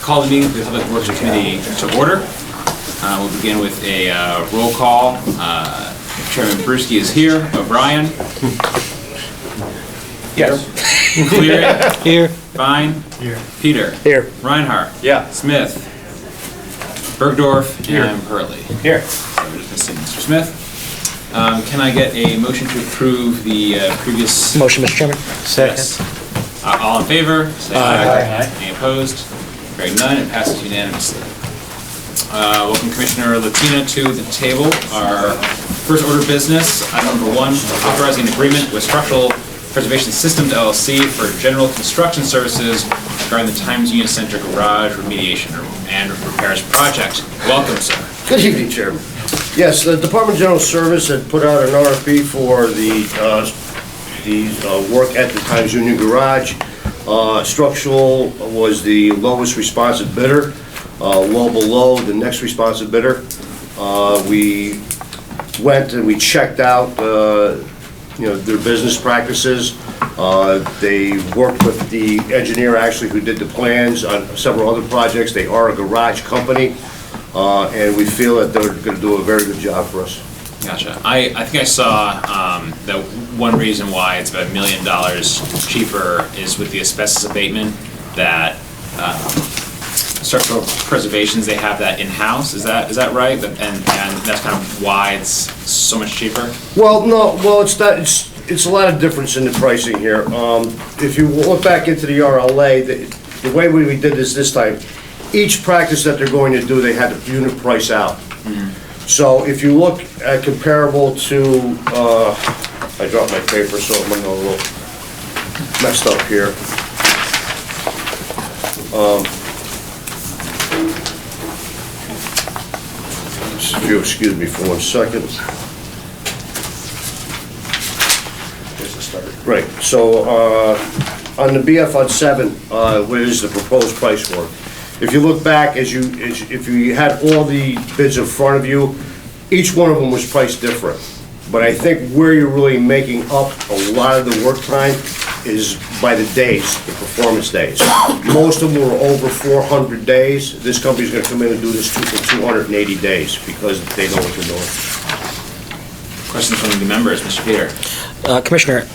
Call the meeting for the Public Works Committee to order. We'll begin with a roll call. Chairman Brewski is here. O'Brien? Yes. Cleary? Here. Fine? Here. Peter? Here. Reinhardt? Yeah. Smith? Bergdorf? Here. And Hurley. Here. So we're just missing Mr. Smith. Can I get a motion to approve the previous? Motion, Mr. Chairman. Yes. All in favor? Say Aye. Any opposed? Hearing none, it passes unanimously. Welcome Commissioner Latina to the table. Our first order of business, item number 1, authorizing an agreement with Structural Preservation Systems LLC for general construction services regarding the Times Union Center garage remediation and repairs project. Welcome, sir. Good evening, Chairman. Yes, the Department of General Service had put out an RFP for the work at the Times Union Garage. Structural was the lowest responsive bidder, well below the next responsive bidder. We went and we checked out, their business practices. They worked with the engineer actually who did the plans on several other projects. They are a garage company, and we feel that they're going to do a very good job for us. Gotcha. I think I saw that one reason why it's about $1 million cheaper is with the asbestos abatement that structural preservations, they have that in-house. Is that right? And that's kind of why it's so much cheaper? Well, no, well, it's not, it's a lot of difference in the pricing here. If you look back into the RLA, the way we did this time, each practice that they're going to do, they had the unit price out. So if you look at comparable to, I dropped my paper, so I'm a little messed up here. If you excuse me for 1 second. Right, so on the BF on 7, what is the proposed price for it? If you look back, if you had all the bids in front of you, each one of them was priced different. But I think where you're really making up a lot of the work time is by the days, the performance days. Most of them were over 400 days. This company's gonna come in and do this for 280 days because they know what they're doing. Questions from the members, Mr. Peter? Commissioner,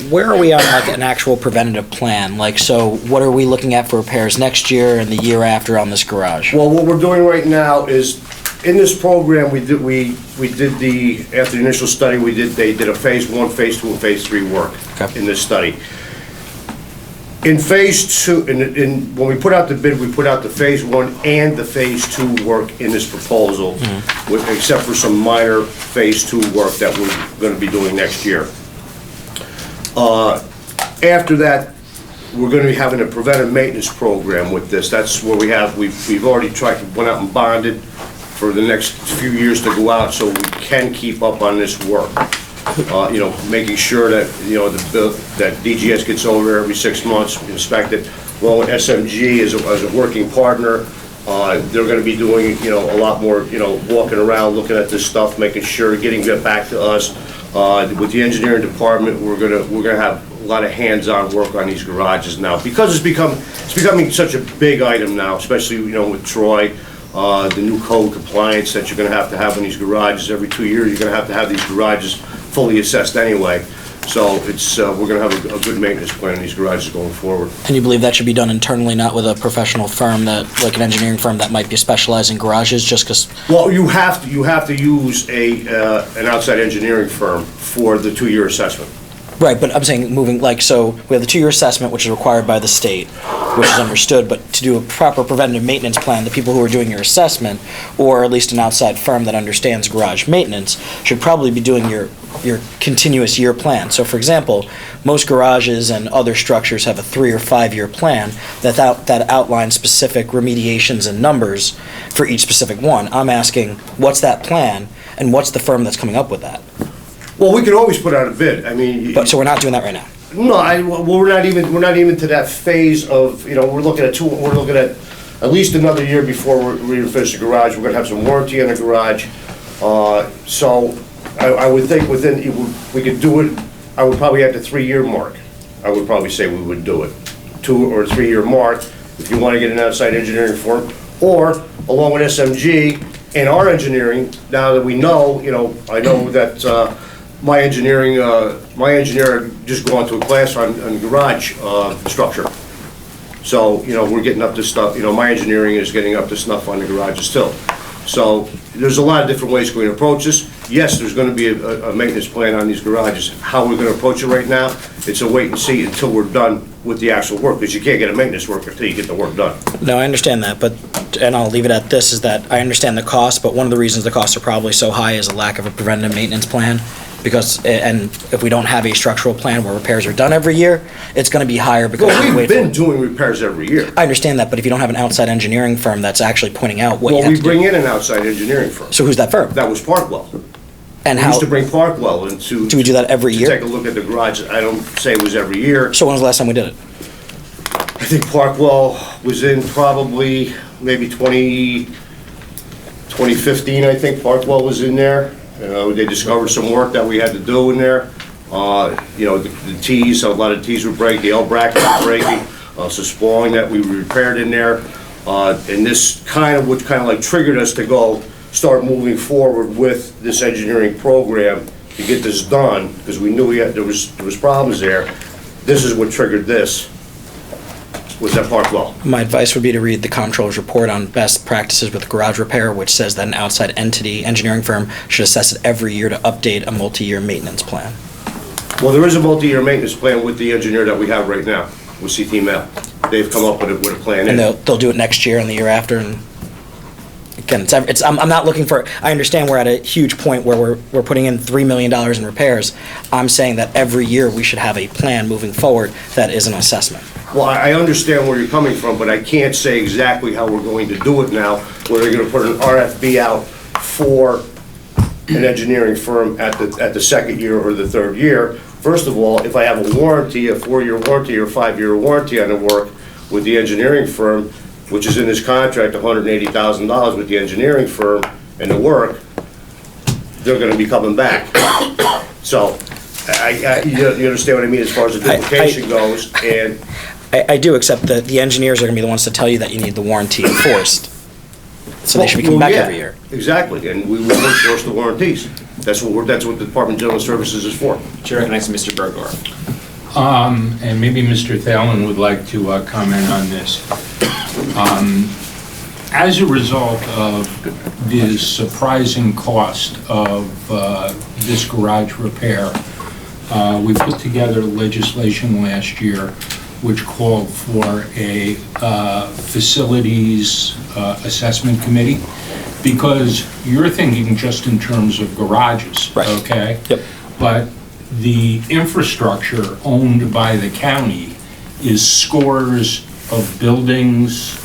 where are we on like an actual preventative plan? Like, so what are we looking at for repairs next year and the year after on this garage? Well, what we're doing right now is, in this program, we did after the initial study, they did a phase 1, phase 2, and phase 3 work in this study. In phase 2, when we put out the bid, we put out the phase 1 and the phase 2 work in this proposal, except for some minor phase 2 work that we're gonna be doing next year. After that, we're gonna be having a preventive maintenance program with this. That's where we've already went out and bonded for the next few years to go out so we can keep up on this work. Making sure that, that DGS gets over there every 6 months, inspect it. Well, with SMG as a working partner, they're gonna be doing, a lot more, walking around, looking at this stuff, making sure, getting it back to us. With the engineering department, we're gonna have a lot of hands-on work on these garages now because it's becoming such a big item now, especially with Troy, the new code compliance that you're gonna have in these garages every 2 years. You're gonna have these garages fully assessed anyway. So we're gonna have a good maintenance plan in these garages going forward. And you believe that should be done internally, not with a professional firm like an engineering firm that might be specialized in garages, just because? Well, you have to use an outside engineering firm for the 2-year assessment. Right, but I'm saying so we have the 2-year assessment, which is required by the state, which is understood, but to do a proper preventative maintenance plan, the people who are doing your assessment, or at least an outside firm that understands garage maintenance, should probably be doing your continuous year plan. So for example, most garages and other structures have a 3 or 5 year plan that outlines specific remediations and numbers for each specific one. I'm asking, what's that plan, and what's the firm that's coming up with that? Well, we could always put out a bid. I mean, But so we're not doing that right now? no, we're not even to that phase of, we're looking at at least another year before we finish the garage. We're gonna have some warranty on the garage. So I would think we could do it, I would probably at the 3-year mark. I would probably say we would do it. 2 or 3 year mark, if you want to get an outside engineering firm, or along with SMG and our engineering, now that we know, I know that my engineer just gone to a class on garage structure. So, we're getting up to stuff, my engineering is getting up to snuff on the garages too. So, there's a lot of different ways we're going to approach this. Yes, there's going to be a maintenance plan on these garages. How we're going to approach it right now, it's a wait and see until we're done with the actual work, because you can't get a maintenance worker until you get the work done. No, I understand that, and I'll leave it at this, is that I understand the cost, but one of the reasons the costs are probably so high is a lack of a preventative maintenance plan. And if we don't have a structural plan where repairs are done every year, it's gonna be higher because we Well, we've wait been for. doing repairs every year. I understand that, but if you don't have an outside engineering firm that's actually pointing out what you Well, have we to bring do. in an outside engineering firm. So who's that firm? That was Parkwell. And We how, used to bring Parkwell in to. do we do that every To year? take a look at the garage. I don't say it was every year. So when was the last time we did it? I think Parkwell was in probably maybe 2015, I think Parkwell was in there. They discovered some work that we had to do in there. The T's, a lot of T's were breaking, the L bracket was breaking, some spalling that we repaired in there. And this what kind of like triggered us to start moving forward with this engineering program to get this done, because we knew there was problems there. This is what triggered this, was that Parkwell. My advice would be to read the comptroller's report on best practices with garage repair, which says that an outside entity, engineering firm, should assess it every year to update a multi-year maintenance plan. Well, there is a multi-year maintenance plan with the engineer that we have right now, with CT Mel. They've come up with a plan. And they'll do it next year and the year after, and again, I'm not looking for, I understand we're at a huge point where we're putting in $3 million in repairs. I'm saying that every year we should have a plan moving forward that is an assessment. Well, I understand where you're coming from, but I can't say exactly how we're going to do it now, where they're gonna put an RFB out for an engineering firm at the second year or the third year. First of all, if I have a warranty, a 4-year warranty or 5-year warranty on the work with the engineering firm, which is in this contract, $180,000 with the engineering firm and the work, they're gonna be coming back. So, you understand what I mean as far as the duplication goes, and I do, except that the engineers are gonna be the ones to tell you that you need the warranty enforced. So they should be coming Well, back yeah, every year. Exactly, and we will enforce the warranties. That's what the Department of General Services is for. Chair recognizes Mr. Bergdorf. And maybe Mr. Thalen would like to comment on this. As a result of the surprising cost of this garage repair, we put together legislation last year which called for a facilities assessment committee, because you're thinking just in terms of garages, Right. okay? Yep. But the infrastructure owned by the county is scores of buildings,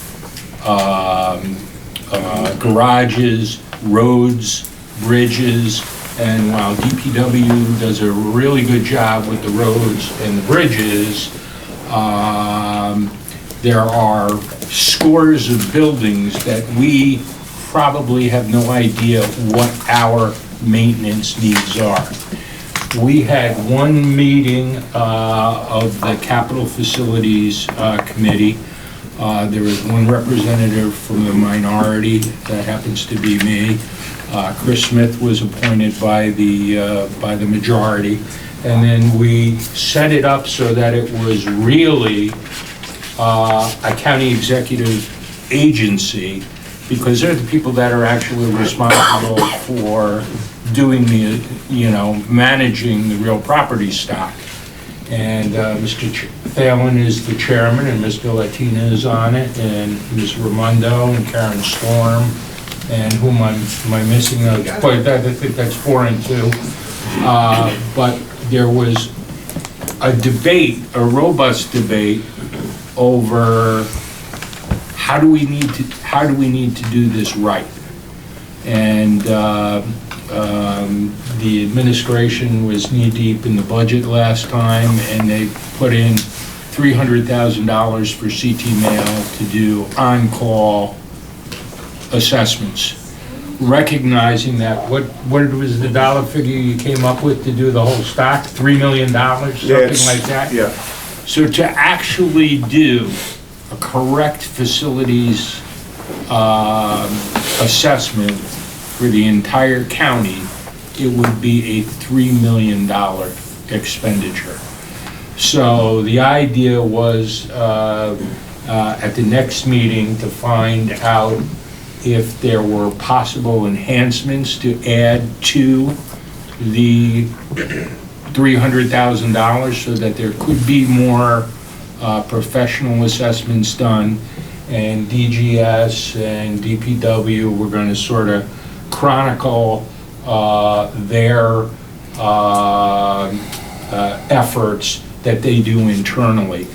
garages, roads, bridges, and while DPW does a really good job with the roads and the bridges, there are scores of buildings that we probably have no idea what our maintenance needs are. We had one meeting of the Capital Facilities Committee. There was one representative from the minority, that happens to be me. Chris Smith was appointed by the majority. And then we set it up so that it was really a county executive agency, because they're the people that are actually responsible for doing managing the real property stock. And Mr. Thalen is the chairman, and Ms. Villatina is on it, and Ms. Raimondo and Karen Storm, and whom am I missing? I think that's 4 and 2. But there was a debate, a robust debate over how do we need to do this right. And the administration was knee-deep in the budget last time, and they put in $300,000 for CT Mail to do on-call assessments, recognizing that, what was the dollar figure you came up with to do the whole stock? $3 million, something like that? Yeah. So to actually do a correct facilities assessment for the entire county, it would be a $3 million expenditure. So the idea was at the next meeting to find out if there were possible enhancements to add to the $300,000 so that there could be more professional assessments done. And DGS and DPW were going to sort of chronicle their efforts that they do internally.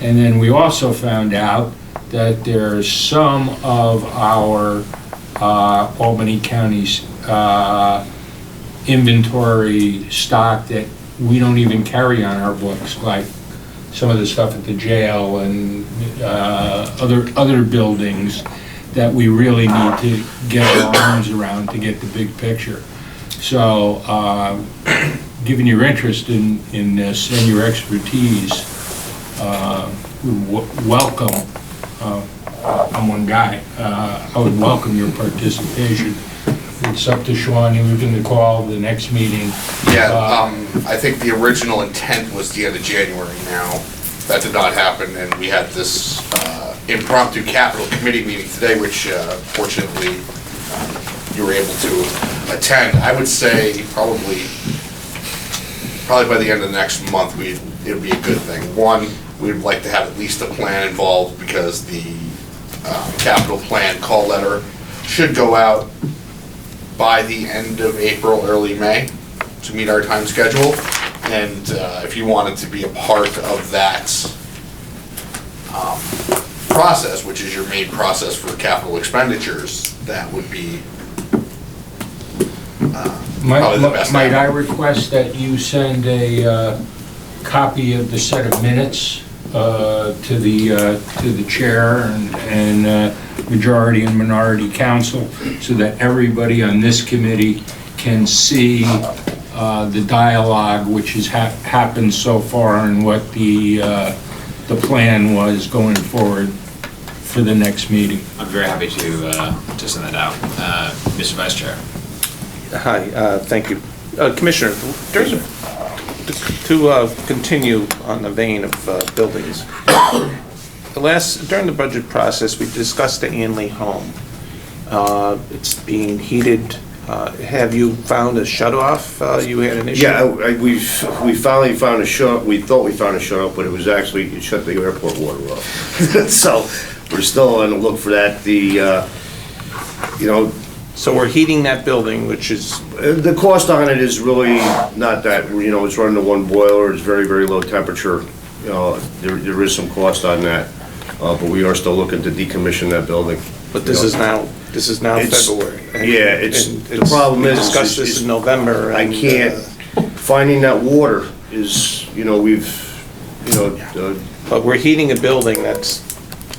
And then we also found out that there's some of our Albany County's inventory stock that we don't even carry on our books, like some of the stuff at the jail and other buildings that we really need to get our arms around to get the big picture. So, given your interest in this and your expertise, we welcome, I'm one guy, I would welcome your participation. It's up to Sean, who's going to call the next meeting. Yeah, I think the original intent was the end of January now. That did not happen, and we had this impromptu capital committee meeting today, which fortunately you were able to attend. I would say probably by the end of the next month, it would be a good thing. One, we'd like to have at least a plan involved because the capital plan call letter should go out by the end of April, early May, to meet our time schedule. And if you wanted to be a part of that process, which is your main process for capital expenditures, that would be probably the best. Might I request that you send a copy of the set of minutes to the chair and majority and minority council, so that everybody on this committee can see the dialogue which has happened so far and what the plan was going forward for the next meeting. I'm very happy to send that out. Mr. Vice Chair. Hi, thank you. Commissioner, to continue on the vein of buildings, during the budget process, we discussed the Anley home. It's being heated. Have you found a shut-off? You had an issue? Yeah, we finally found a shut, we thought we found a shut-off, but it was actually, it shut the airport water off. So, we're still on the look for that. So we're heating that building, which is, The cost on it is really not that, it's running to one boiler, it's very, very low temperature. There is some cost on that, but we are still looking to decommission that building. but this is now It's- February. Yeah, the problem We is. discussed this in November. I and, can't, finding that water is, But we're heating a building that's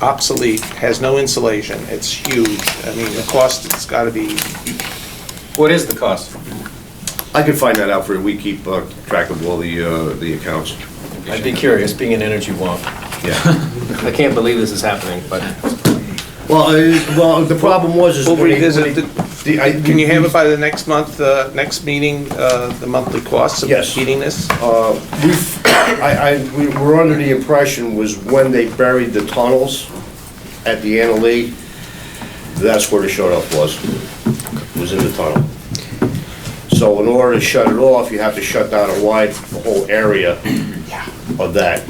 obsolete, has no insulation, it's huge. I mean, the cost, it's gotta be, What is the cost? I can find that out for you. We keep track of all the accounts. I'd be curious, being an energy wonk. Yeah. I can't believe this is happening, but Well, the problem was is. we'll when they- revisit, the- can you have it by the next month, next meeting, the monthly costs of Yes. heating this? We were under the impression was when they buried the tunnels at the Anna Lee, that's where the shut-off was in the tunnel. So in order to shut it off, you have to shut down the whole area of that.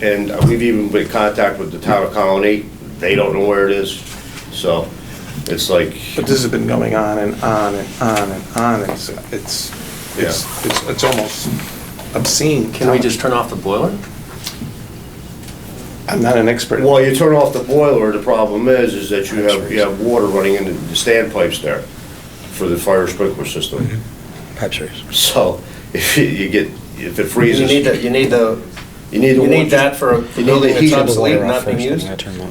And we've even been in contact with the town of Colony, they don't know where it is, so it's like, But this has been going on and on and on and on, it's almost obscene. can we just turn off the boiler? I'm not an expert. well, you turn off the boiler, the problem is that you have water running into the standpipes there for the fire sprinkler system. Pipe series. So if if it You freezes. need the, You need the. you need that for a You need building the that's heat of the obsolete, Water off not being first, used? then I turn the-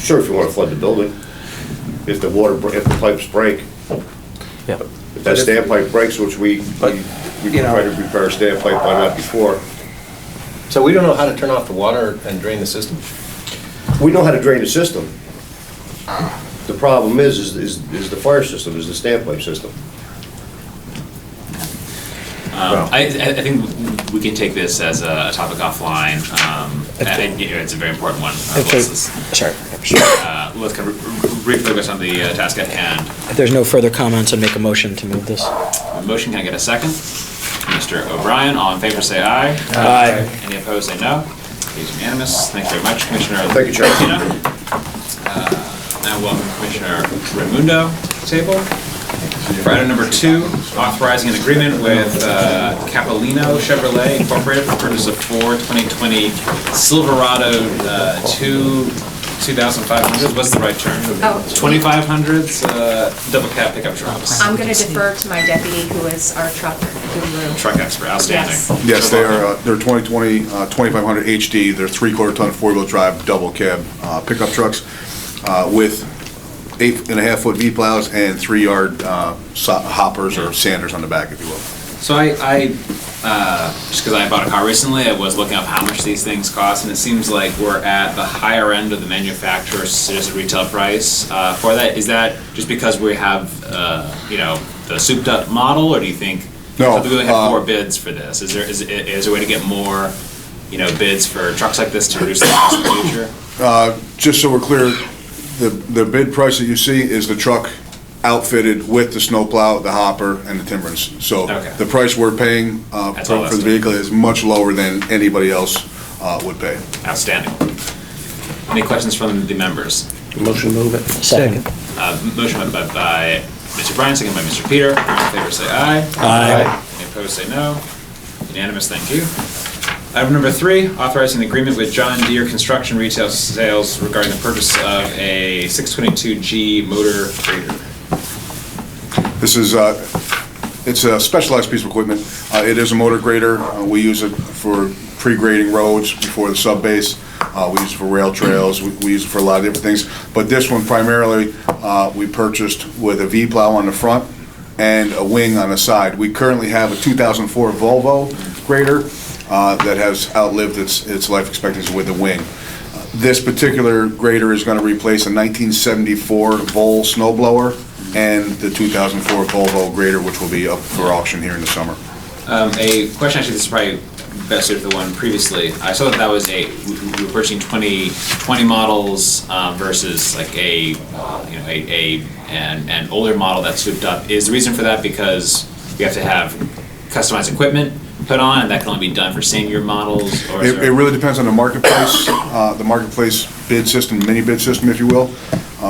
Sure, if you want to flood the building. If the pipes break. Yeah. If that standpipe breaks, which we But, can you know- try to repair a standpipe on that before. So we don't know how to turn off the water and drain the system? We know how to drain the system. The problem is the fire system, is the standpipe system. I think we can take this as a topic offline. And, you know, it's a very important one. Sorry. Let's kind of refocus on the task at hand. If there's no further comments, I'd make a motion to move this. Motion, can I get a second? Mr. O'Brien, all in favor say aye. Aye. Any opposed say no. It is unanimous. Thank you very much, Commissioner. Thank you, Chair. Now welcome Commissioner Raimundo to the table. For item number 2, authorizing an agreement with Capolino Chevrolet Incorporated for purchase of 4 2020 Silverado 2500s. What's the right term? Oh. 2500s double cab pickup trucks. I'm going to defer to my deputy, who is our truck guru. Truck expert, outstanding. Yes. Yes, they are, they're 2020 2500 HD, they're 3/4 ton four-wheel drive double cab pickup trucks with 8.5-foot V-plows and 3-yard hoppers or sanders on the back, if you will. So I just because I bought a car recently, I was looking up how much these things cost, and it seems like we're at the higher end of the manufacturer's suggested retail price for that. Is that just because we have, you know, the souped up model, or do you think? No, We only have 4 bids for this. Is there a way to get more, you know, bids for trucks like this to reduce the cost in the future? Just so we're clear, the bid price that you see is the truck outfitted with the snowplow, the hopper, and the timberings. So Okay. the price we're paying That's all for that's the vehicle is much lower than anybody else would pay. Outstanding. Any questions from the members? Motion move it. Second. Motion by Mr. Bryan, second by Mr. Peter. All in favor say aye. Aye. Any opposed say no. Unanimous, thank you. Item number 3, authorizing the agreement with John Deere Construction Retail Sales regarding the purchase of a 622G motor grader. This is, it's a specialized piece of equipment. It is a motor grader. We use it for pre-grading roads before the sub-base. We use it for rail trails. We use it for a lot of different things. But this one primarily, we purchased with a V-plow on the front and a wing on the side. We currently have a 2004 Volvo grader that has outlived its life expectancy with the wing. This particular grader is going to replace a 1974 Vol snowblower and the 2004 Volvo grader, which will be up for auction here in the summer. A question, actually, this is probably best suited for the one previously. I saw that was we were purchasing 2020 models versus like an older model that's souped up. Is the reason for that because we have to have customized equipment put on, and that can only be done for same year models? Or is It there- really depends on the marketplace bid system, mini bid system, if you will.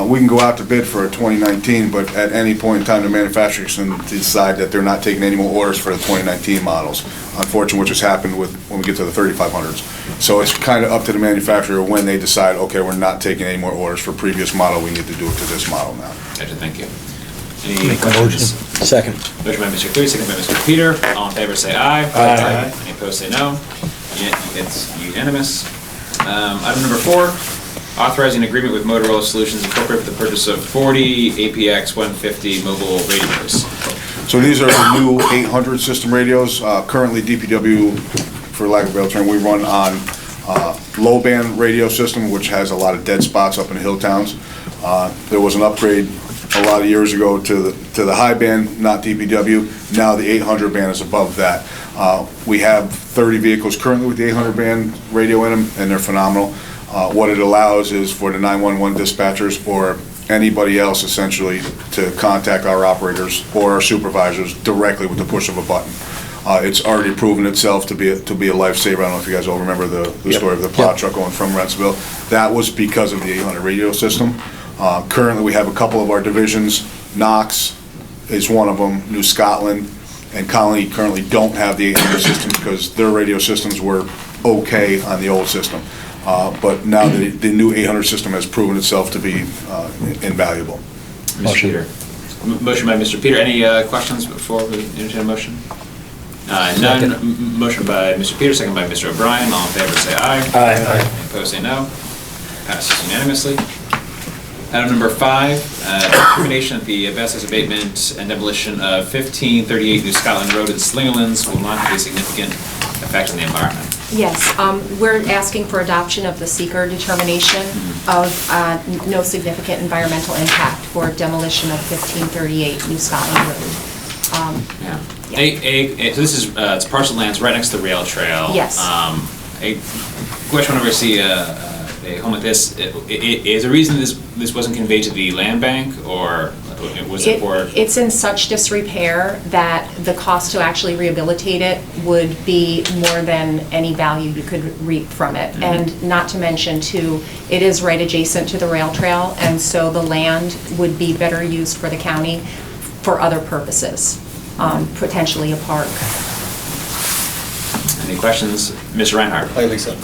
We can go out to bid for a 2019, but at any point in time, the manufacturer can decide that they're not taking any more orders for the 2019 models. Unfortunately, which has happened when we get to the 3500s. So it's kind of up to the manufacturer when they decide, okay, we're not taking any more orders for previous model, we need to do it to this model now. Gotcha, thank you. Any questions? Second. Motion by Mr. Cleary, second by Mr. Peter. All in favor say aye. Aye. Any opposed say no. It's unanimous. Item number 4, authorizing agreement with Motorola Solutions Incorporated for the purchase of 40 APX 150 mobile radios. So these are the new 800 system radios. Currently DPW, for lack of a better term, we run on low band radio system, which has a lot of dead spots up in hill towns. There was an upgrade a lot of years ago to the high band, not DPW. Now the 800 band is above that. We have 30 vehicles currently with the 800 band radio in them, and they're phenomenal. What it allows is for the 911 dispatchers or anybody else essentially to contact our operators or our supervisors directly with the push of a button. It's already proven itself to be a lifesaver. I don't know if you guys all remember the story of the plow truck going from Rentsville. That was because of the 800 radio system. Currently, we have a couple of our divisions. Knox is one of them, New Scotland, and Colony currently don't have the 800 system because their radio systems were okay on the old system. But now the new 800 system has proven itself to be invaluable. Mr. Peter. Motion by Mr. Peter. Any questions before we entertain a motion? None. Motion by Mr. Peter, second by Mr. O'Brien. All in favor say aye. Aye. Any opposed say no. Passes unanimously. Item number 5, determination that the asbestos abatement and demolition of 1538 New Scotland Road in Slingerlands will not have a significant effect on the environment. Yes, we're asking for adoption of the seeker determination of no significant environmental impact for demolition of 1538 New Scotland Road. Yeah. Yeah. So this is, it's parcel land, it's right next to the rail trail. Yes. A question whenever I see a home like this, is the reason this wasn't conveyed to the land bank, or was it for? It's in such disrepair that the cost to actually rehabilitate it would be more than any value you could reap from it. Mm-hmm. And not to mention too, it is right adjacent to the rail trail, and so the land would be better used for the county for other purposes, potentially a park. Any questions? Mr. Reinhardt? Hi, Lisa.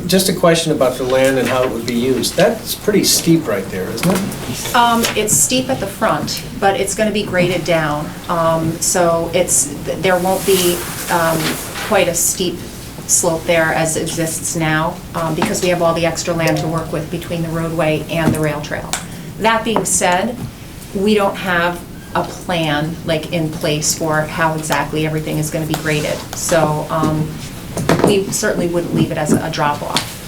Just a question about the land and how it would be used. That's pretty steep right there, isn't it? It's steep at the front, but it's going to be graded down. So there won't be quite a steep slope there as exists now, because we have all the extra land to work with between the roadway and the rail trail. That being said, we don't have a plan like in place for how exactly everything is going to be graded. So we certainly wouldn't leave it as a drop-off.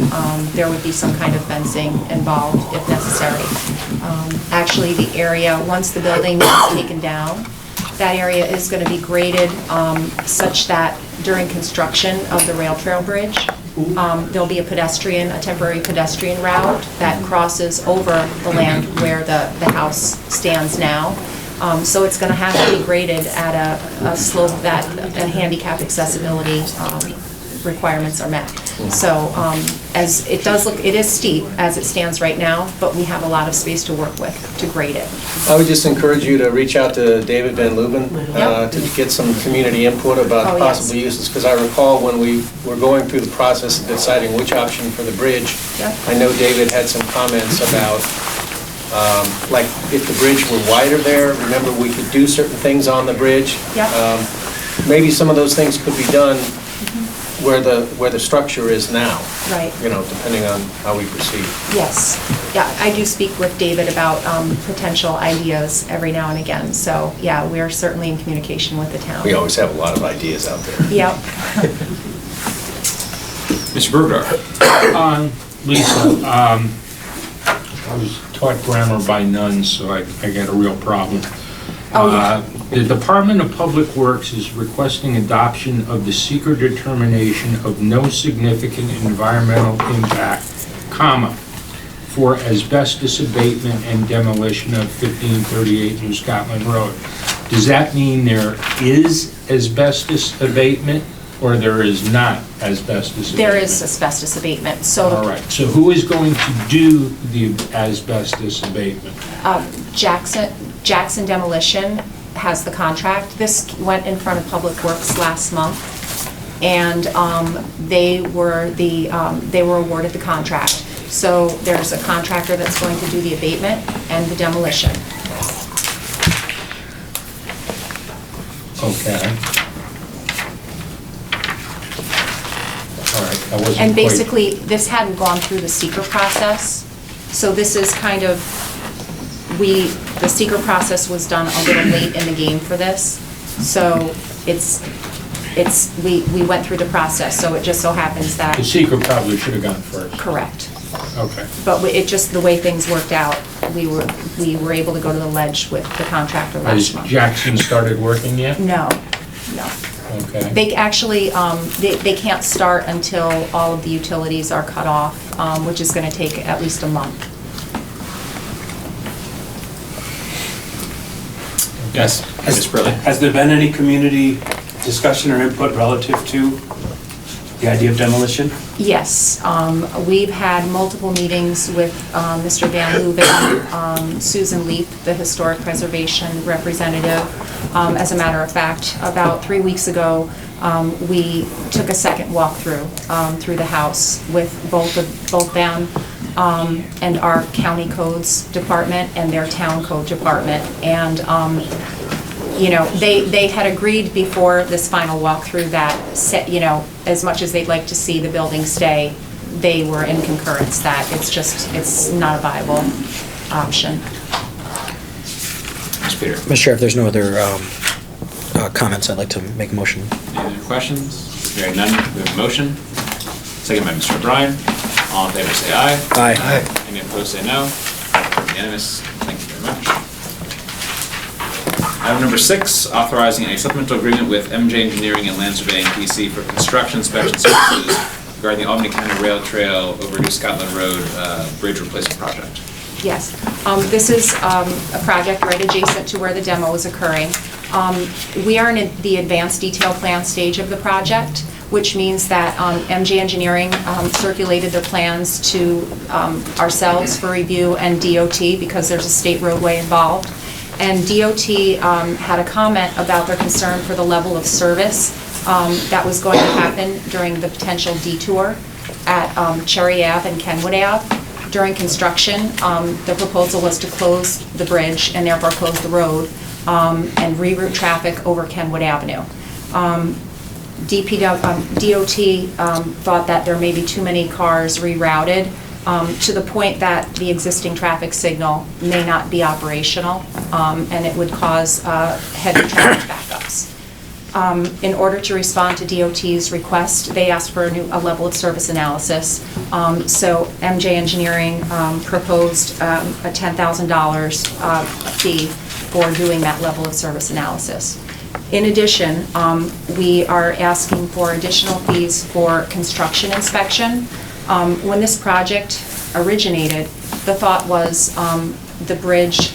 There would be some kind of fencing involved if necessary. Actually, the area, once the building is taken down, that area is going to be graded such that during construction of the rail trail bridge, there'll be a temporary pedestrian route that crosses over the land where the house stands now. So it's going to have to be graded at a slope that handicap accessibility requirements are met. So as it does look, it is steep as it stands right now, but we have a lot of space to work with to grade it. I would just encourage you to reach out to David Van Leuven to get some community input about Oh, yes. possible uses, because I recall when we were going through the process of deciding which option for the bridge, Yep. I know David had some comments about, like, if the bridge were wider there, remember, we could do certain things on the bridge. Yep. Maybe some of those things could be done where the structure is now. Right. You know, depending on how we proceed. Yes. Yeah, I do speak with David about potential ideas every now and again. So, yeah, we're certainly in communication with the town. We always have a lot of ideas out there. Yep. Mr. Bergdorf? Lisa, I was taught grammar by nuns, so I got a real problem. Oh, yeah. The Department of Public Works is requesting adoption of the seeker determination of no significant environmental impact, comma, for asbestos abatement and demolition of 1538 New Scotland Road. Does that mean there is asbestos abatement, or there is not asbestos abatement? There is asbestos abatement. So All right, so who is going to do the asbestos abatement? Jackson Demolition has the contract. This went in front of Public Works last month, and they were awarded the contract. So there's a contractor that's going to do the abatement and the demolition. Okay. All right, that wasn't And quite- basically, this hadn't gone through the seeker process, so this is kind of, the seeker process was done a little late in the game for this, so we went through the process, so it just so happens The that, seeker probably should have gone first. correct. Okay. But it just, the way things worked out, we were able to go to the ledge with the contractor Has last month. Jackson started working yet? No. Okay. They actually, they can't start until all of the utilities are cut off, which is gonna take at least a month. Yes, Mr. Burley? Has there been any community discussion or input relative to the idea of demolition? Yes, we've had multiple meetings with Mr. Van Leuven, Susan Leap, the historic preservation representative. As a matter of fact, about 3 weeks ago, we took a second walkthrough through the house with both them and our county codes department and their town code department. And you know, they had agreed before this final walkthrough that, you know, as much as they'd like to see the building stay, they were in concurrence that it's not a viable option. Mr. Peter? Mr. Chair, if there's no other comments, I'd like to make a motion. Any other questions? Hearing none, we have a motion. second by Mr. O'Brien. All in favor, say aye. Aye. Any opposed, say no. Unanimous. Thank you very much. Item number 6, authorizing a supplemental agreement with MJ Engineering and Land Surveying PC for construction inspection services regarding the Albany County Rail Trail over New Scotland Road Bridge Replacement Project. Yes, this is a project right adjacent to where the demo is occurring. We are in the advanced detail plan stage of the project, which means that MJ Engineering circulated their plans to ourselves for review and DOT because there's a state roadway involved. And DOT had a comment about their concern for the level of service that was going to happen during the potential detour at Cherry Ave and Kenwood Ave. During construction, the proposal was to close the bridge and therefore close the road and reroute traffic over Kenwood Avenue. DOT thought that there may be too many cars rerouted to the point that the existing traffic signal may not be operational and it would cause heavy traffic backups. In order to respond to DOT's request, they asked for a level of service analysis. So MJ Engineering proposed a $10,000 fee for doing that level of service analysis. In addition, we are asking for additional fees for construction inspection. When this project originated, the thought was the bridge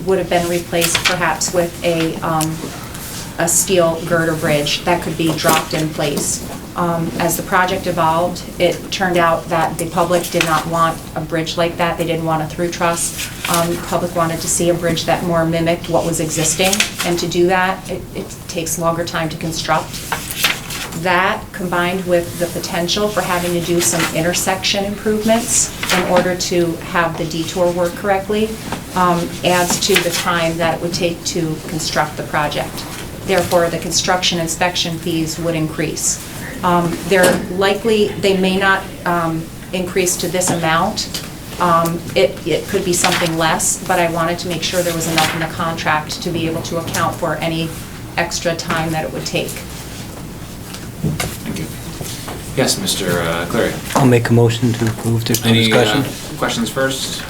would have been replaced perhaps with a steel girder bridge that could be dropped in place. As the project evolved, it turned out that the public did not want a bridge like that. They didn't want a through truss. The public wanted to see a bridge that more mimicked what was existing, and to do that, it takes longer time to construct. That, combined with the potential for having to do some intersection improvements in order to have the detour work correctly, adds to the time that it would take to construct the project. Therefore, the construction inspection fees would increase. They may not increase to this amount. It could be something less, but I wanted to make sure there was enough in the contract to be able to account for any extra time that it would take. Thank you. Yes, Mr. Cleary. I'll make a motion to approve. There's no Any discussion. questions first?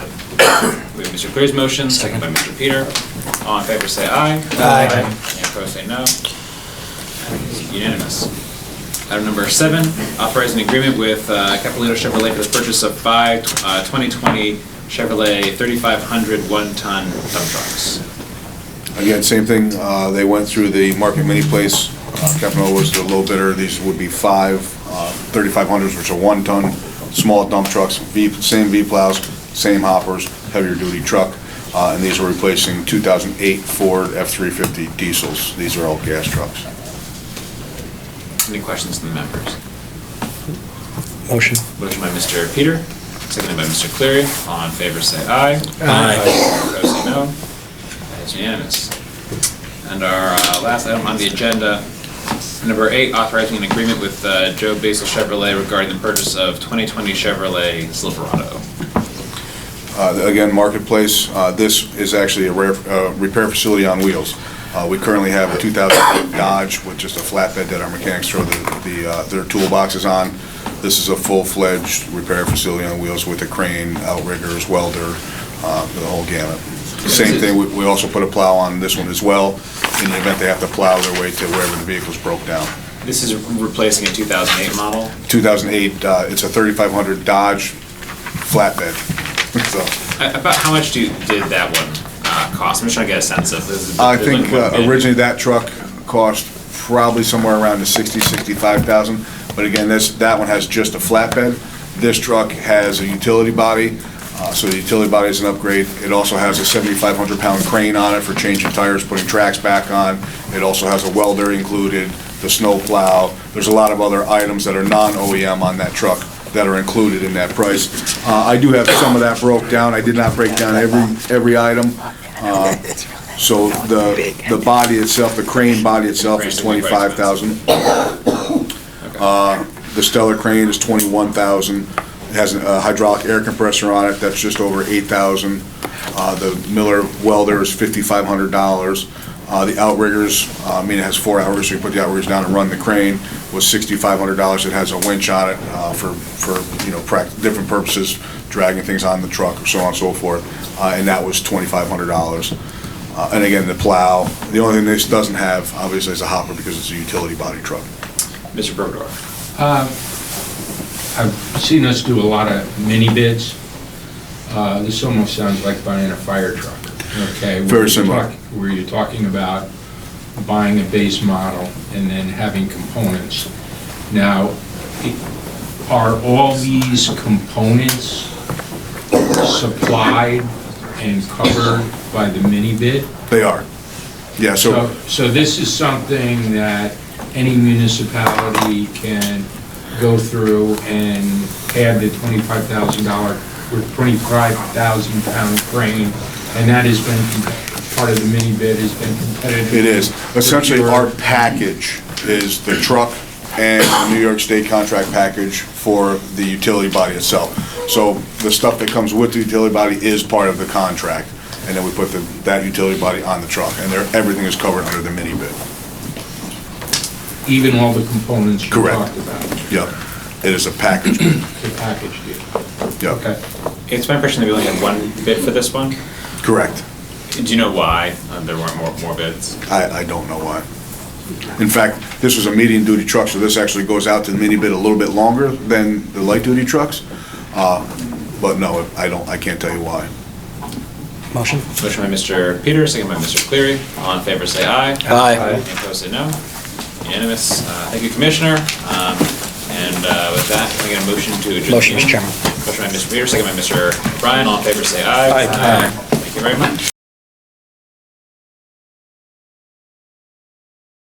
We have Mr. Cleary's motion, second by Mr. Peter. All in favor, say aye. Aye. Any opposed, say no. Unanimous. Item number 7, authorizing agreement with Capilano Chevrolet for the purchase of 5 2020 Chevrolet 3500 one-ton dump trucks. Again, same thing, they went through the market mini place, Capilano was the low bidder, these would be 5 3500s, which are 1-ton, small dump trucks, same V-plows, same hoppers, heavier duty truck, and these are replacing 2008 Ford F-350 diesels. These are all gas trucks. Any questions from the members? Motion. Motion by Mr. Peter, seconded by Mr. Cleary. All in favor, say aye. Aye. Opposed, say no. That's unanimous. And our last item on the agenda, number 8, authorizing an agreement with Joe Basil Chevrolet regarding the purchase of 2020 Chevrolet Silverado. Again, Marketplace, this is actually a repair facility on wheels. We currently have a 2008 Dodge with just a flatbed that our mechanics throw their toolboxes on. This is a full-fledged repair facility on wheels with a crane, outriggers, welder, the whole gamut. Same thing, we also put a plow on this one as well, in the event they have to plow their way to wherever the vehicle's broke down. This is replacing a 2008 model. 2008, it's a 3500 Dodge flatbed. So, About how much did that one cost? I'm just trying to get a sense of this. I think originally that truck cost probably somewhere around the 65,000. But again, that one has just a flatbed. This truck has a utility body, so the utility body is an upgrade. It also has a 7,500-pound crane on it for changing tires, putting tracks back on. It also has a welder included, the snow plow. There's a lot of other items that are non-OEM on that truck that are included in that price. I do have some of that broke down. I did not break down every item. So the body itself, the crane body itself is 25,000. The Stellar crane is 21,000. It has a hydraulic air compressor on it that's just over 8,000. The Miller welder is $5,500. The outriggers, it has 4 outriggers, so you put the outriggers down and run the crane, was $6,500. It has a winch on it for different purposes, dragging things on the truck, so on and so forth, and that was $2,500. And again, the plow, the only thing this doesn't have, obviously, is a hopper because it's a utility body truck. Mr. Bergdorf. I've seen us do a lot of mini bids. This almost sounds like buying a fire truck, okay? Very similar. Where you're talking about buying a base model and then having components. Now, are all these components supplied and covered by the mini bid? They are. Yeah, so, So this is something that any municipality can go through and add the $25,000 or 25,000 pound crane, and that has been, part of the mini bid has been competitive. it is. Essentially, our package is the truck and the New York State contract package for the utility body itself. So the stuff that comes with the utility body is part of the contract, and then we put that utility body on the truck, and everything is covered under the mini bid. Even all the components you Correct. talked about, Yep, it is a package. the package deal. Yep, Okay. It's my impression that we only had one bid for this one. correct. Do you know why there weren't more bids? I don't know why. In fact, this was a medium-duty truck, so this actually goes out to the mini bid a little bit longer than the light-duty trucks. But no, I can't tell you why. Motion? Motion by Mr. Peters, second by Mr. Cleary. All in favor, say aye. Aye. Any opposed, say no. Unanimous. Thank you, Commissioner. And with that, can I get a motion to adjourn? Motion, Mr. Chairman. Motion by Mr. Peters, second by Mr. O'Brien. All in favor, say aye. Aye. Thank you very much.